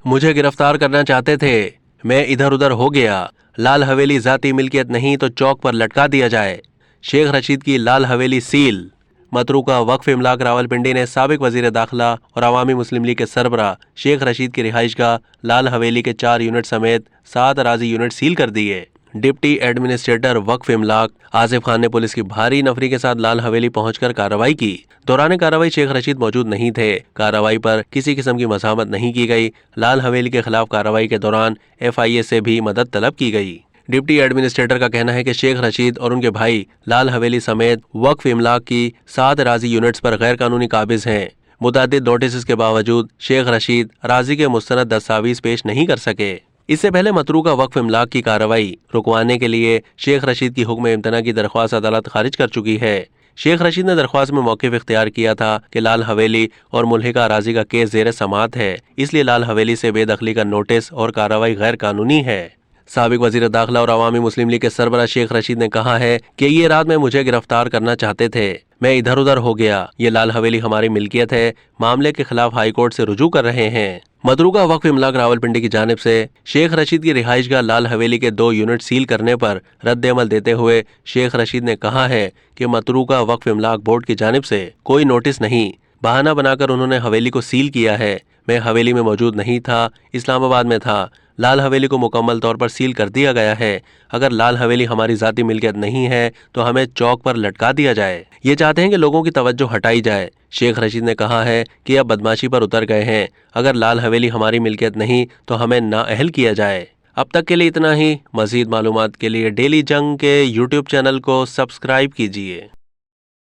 مجھے گرفتار کرنا چاہتے تھے، میں ادھر ادھر ہو گیا۔ لال حویلی ذاتی ملکیت نہیں تو چوک پر لٹکا دیا جائے۔ شیخ رشید کی لال حویلی سیل۔ متروکہ وقف املاک راولپنڈی نے سابق وزیر داخلہ اور عوامی مسلم لیگ کے سربراہ شیخ رشید کی رہائش گاہ لال حویلی کے 4 یونٹ سمیت 7 اراضی یونٹ سیل کر دیے۔ ڈپٹی ایڈمنسٹریٹر وقف املاک آصف خان نے پولیس کی بھاری نفری کے ساتھ لال حویلی پہنچ کر کارروائی کی۔ دوران کارروائی شیخ رشید موجود نہیں تھے۔ کارروائی پر کسی قسم کی مزاحمت نہیں کی گئی۔ لال حویلی کے خلاف کارروائی کے دوران FIA سے بھی مدد طلب کی گئی۔ ڈپٹی ایڈمنسٹریٹر کا کہنا ہے کہ شیخ رشید اور ان کے بھائی لال حویلی سمیت وقف املاک کی 7 اراضی یونٹس پر غیر قانونی قابض ہیں۔ متعدد نوٹسز کے باوجود شیخ رشید اراضی کے مستند دستاویز پیش نہیں کر سکے۔ اس سے پہلے متروکہ وقف املاک کی کارروائی رکوانے کے لیے شیخ رشید کی حکم امتناع کی درخواست عدالت خارج کر چکی ہے۔ شیخ رشید نے درخواست میں موقف اختیار کیا تھا کہ لال حویلی اور ملحقہ اراضی کا کیس زیر سماعت ہے، اس لیے لال حویلی سے بے دخلی کا نوٹس اور کارروائی غیر قانونی ہے۔ سابق وزیر داخلہ اور عوامی مسلم لیگ کے سربراہ شیخ رشید نے کہا ہے کہ یہ رات میں مجھے گرفتار کرنا چاہتے تھے، میں ادھر ادھر ہو گیا۔ یہ لال حویلی ہماری ملکیت ہے، معاملے کے خلاف ہائی کورٹ سے رجوع کر رہے ہیں۔ متروکہ وقف املاک راولپنڈی کی جانب سے شیخ رشید کی رہائش گاہ لال حویلی کے 2 یونٹ سیل کرنے پر رد عمل دیتے ہوئے شیخ رشید نے کہا ہے کہ متروکہ وقف املاک بورڈ کی جانب سے کوئی نوٹس نہیں، بہانہ بنا کر انہوں نے حویلی کو سیل کیا ہے۔ میں حویلی میں موجود نہیں تھا، اسلام آباد میں تھا۔ لال حویلی کو مکمل طور پر سیل کر دیا گیا ہے۔ اگر لال حویلی ہماری ذاتی ملکیت نہیں ہے تو ہمیں چوک پر لٹکا دیا جائے۔ یہ چاہتے ہیں کہ لوگوں کی توجہ ہٹائی جائے۔ شیخ رشید نے کہا ہے کہ اب بدماشی پر اتر گئے ہیں۔ اگر لال حویلی ہماری ملکیت نہیں تو ہمیں نااہل کیا جائے۔ اب تک کے لیے اتنا ہی۔ مزید معلومات کے لیے ڈیلی جنگ کے YouTube چینل کو سبسکرائب کیجیے۔